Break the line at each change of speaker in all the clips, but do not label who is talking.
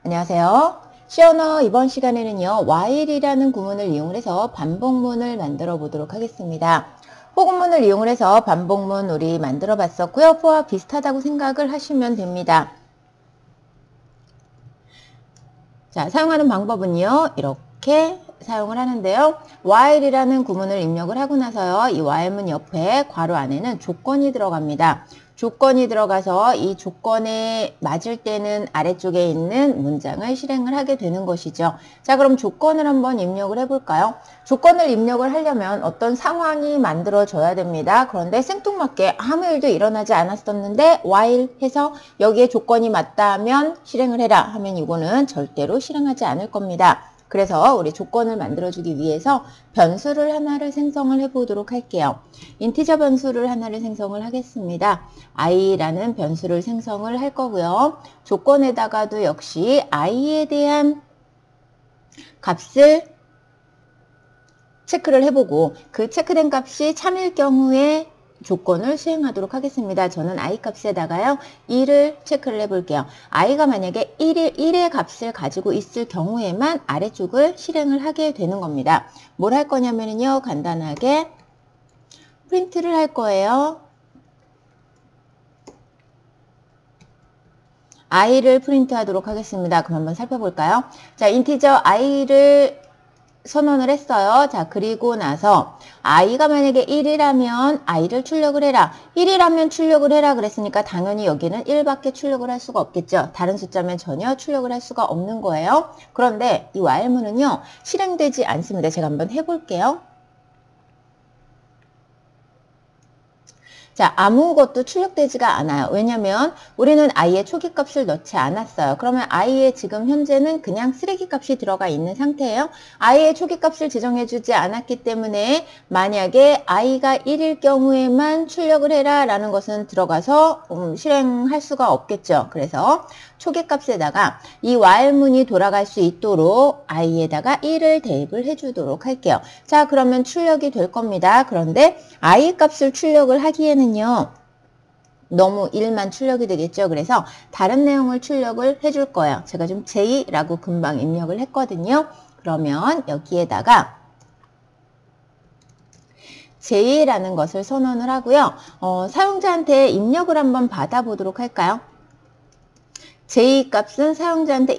안녕하세요. 시언어 이번 시간에는요. while이라는 구문을 이용해서 반복문을 만들어 보도록 하겠습니다. 호구문을 이용해서 반복문 우리 만들어 봤었고요. for와 비슷하다고 생각을 하시면 됩니다. 자, 사용하는 방법은요. 이렇게 사용을 하는데요. while이라는 구문을 입력을 하고 나서요. 이 while문 옆에 괄호 안에는 조건이 들어갑니다. 조건이 들어가서 이 조건에 맞을 때는 아래쪽에 있는 문장을 실행을 하게 되는 것이죠. 자, 그럼 조건을 한번 입력을 해볼까요? 조건을 입력을 하려면 어떤 상황이 만들어져야 됩니다. 그런데 생뚱맞게 아무 일도 일어나지 않았었는데 while 해서 여기에 조건이 맞다 하면 실행을 해라 하면 이거는 절대로 실행하지 않을 겁니다. 그래서 우리 조건을 만들어주기 위해서 변수를 하나를 생성을 해보도록 할게요. 인티저 변수를 하나를 생성을 하겠습니다. i라는 변수를 생성을 할 거고요. 조건에다가도 역시 i에 대한 값을 체크를 해보고 그 체크된 값이 참일 경우에 조건을 수행하도록 하겠습니다. 저는 i 값에다가요 1을 체크를 해볼게요. i가 만약에 1의 값을 가지고 있을 경우에만 아래쪽을 실행을 하게 되는 겁니다. 뭘 할 거냐면요 간단하게 프린트를 할 거예요. i를 프린트 하도록 하겠습니다. 그럼 한번 살펴볼까요? 자, 인티저 i를 선언을 했어요. 자, 그리고 나서 i가 만약에 1이라면 i를 출력을 해라. 1이라면 출력을 해라 그랬으니까 당연히 여기는 1밖에 출력을 할 수가 없겠죠. 다른 숫자면 전혀 출력을 할 수가 없는 거예요. 그런데 이 while문은요. 실행되지 않습니다. 제가 한번 해볼게요. 자, 아무것도 출력되지가 않아요. 왜냐면 우리는 i의 초기 값을 넣지 않았어요. 그러면 i의 지금 현재는 그냥 쓰레기 값이 들어가 있는 상태예요. i의 초기 값을 지정해주지 않았기 때문에 만약에 i가 1일 경우에만 출력을 해라 라는 것은 들어가서 실행할 수가 없겠죠. 그래서 초기 값에다가 이 while문이 돌아갈 수 있도록 i에다가 1을 대입을 해주도록 할게요. 자, 그러면 출력이 될 겁니다. 그런데 i 값을 출력을 하기에는요. 너무 1만 출력이 되겠죠. 그래서 다른 내용을 출력을 해줄 거예요. 제가 좀 J라고 금방 입력을 했거든요. 그러면 여기에다가 J라는 것을 선언을 하고요. 사용자한테 입력을 한번 받아보도록 할까요? J 값은 사용자한테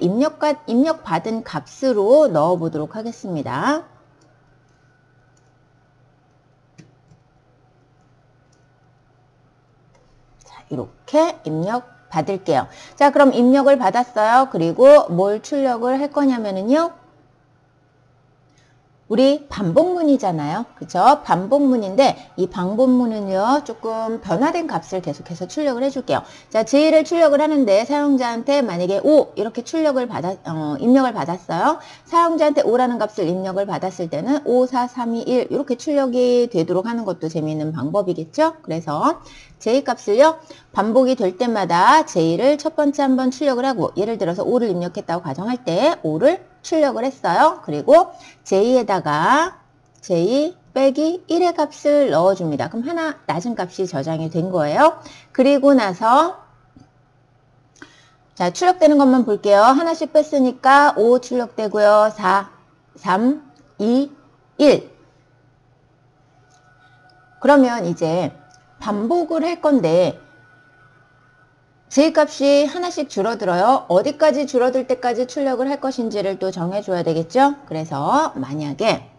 입력받은 값으로 넣어보도록 하겠습니다. 자, 이렇게 입력 받을게요. 자, 그럼 입력을 받았어요. 그리고 뭘 출력을 할 거냐면요. 우리 반복문이잖아요. 그죠? 반복문인데 이 반복문은요. 조금 변화된 값을 계속해서 출력을 해줄게요. 자, J를 출력을 하는데 사용자한테 만약에 5 이렇게 입력을 받았어요. 사용자한테 5라는 값을 입력을 받았을 때는 5, 4, 3, 2, 1 이렇게 출력이 되도록 하는 것도 재미있는 방법이겠죠? 그래서 J 값을요. 반복이 될 때마다 J를 첫 번째 한번 출력을 하고 예를 들어서 5를 입력했다고 가정할 때 5를 출력을 했어요. 그리고 J에다가 J 빼기 1의 값을 넣어줍니다. 그럼 하나 낮은 값이 저장이 된 거예요. 그리고 나서 자 출력되는 것만 볼게요. 하나씩 뺐으니까 5 출력되고요. 4, 3, 2, 1 그러면 이제 반복을 할 건데 J값이 하나씩 줄어들어요. 어디까지 줄어들 때까지 출력을 할 것인지를 또 정해줘야 되겠죠? 그래서 만약에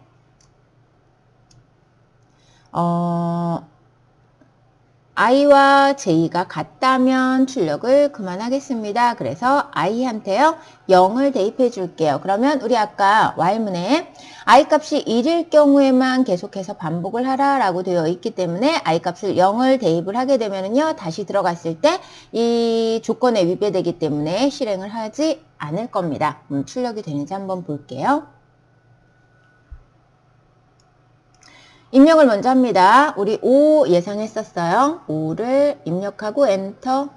i와 j가 같다면 출력을 그만하겠습니다. 그래서 i한테요 0을 대입해 줄게요. 그러면 우리 아까 while문에 i 값이 1일 경우에만 계속해서 반복을 하라 라고 되어 있기 때문에 i 값을 0을 대입을 하게 되면요 다시 들어갔을 때 이 조건에 위배되기 때문에 실행을 하지 않을 겁니다. 출력이 되는지 한번 볼게요. 입력을 먼저 합니다. 우리 5 예상했었어요. 5를 입력하고 엔터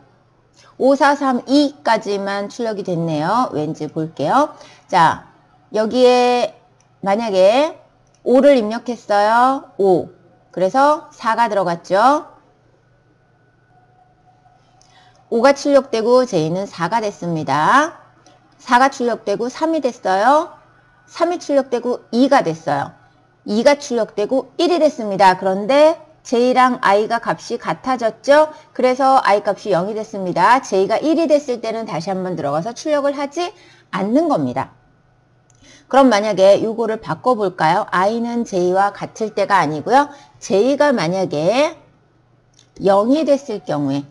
5, 4, 3, 2까지만 출력이 됐네요. 왠지 볼게요. 자, 여기에 만약에 5를 입력했어요. 5. 그래서 4가 들어갔죠. 5가 출력되고 J는 4가 됐습니다. 4가 출력되고 3이 됐어요. 3이 출력되고 2가 됐어요. 2가 출력되고 1이 됐습니다. 그런데 j랑 i가 값이 같아졌죠? 그래서 i 값이 0이 됐습니다. j가 1이 됐을 때는 다시 한번 들어가서 출력을 하지 않는 겁니다. 그럼 만약에 이거를 바꿔볼까요? i는 j와 같을 때가 아니고요. j가 만약에 0이 됐을 경우에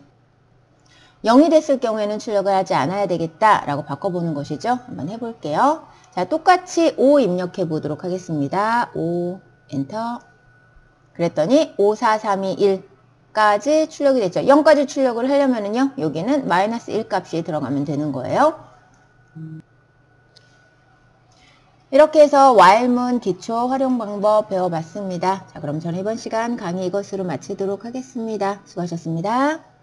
0이 됐을 경우에는 출력을 하지 않아야 되겠다라고 바꿔보는 것이죠. 한번 해볼게요. 자, 똑같이 5 입력해 보도록 하겠습니다. 5 엔터. 그랬더니 5, 4, 3, 2, 1까지 출력이 됐죠. 0까지 출력을 하려면은요. 여기는 마이너스 1 값이 들어가면 되는 거예요. 이렇게 해서 while문 기초 활용 방법 배워봤습니다. 자, 그럼 저는 이번 시간 강의 이것으로 마치도록 하겠습니다. 수고하셨습니다.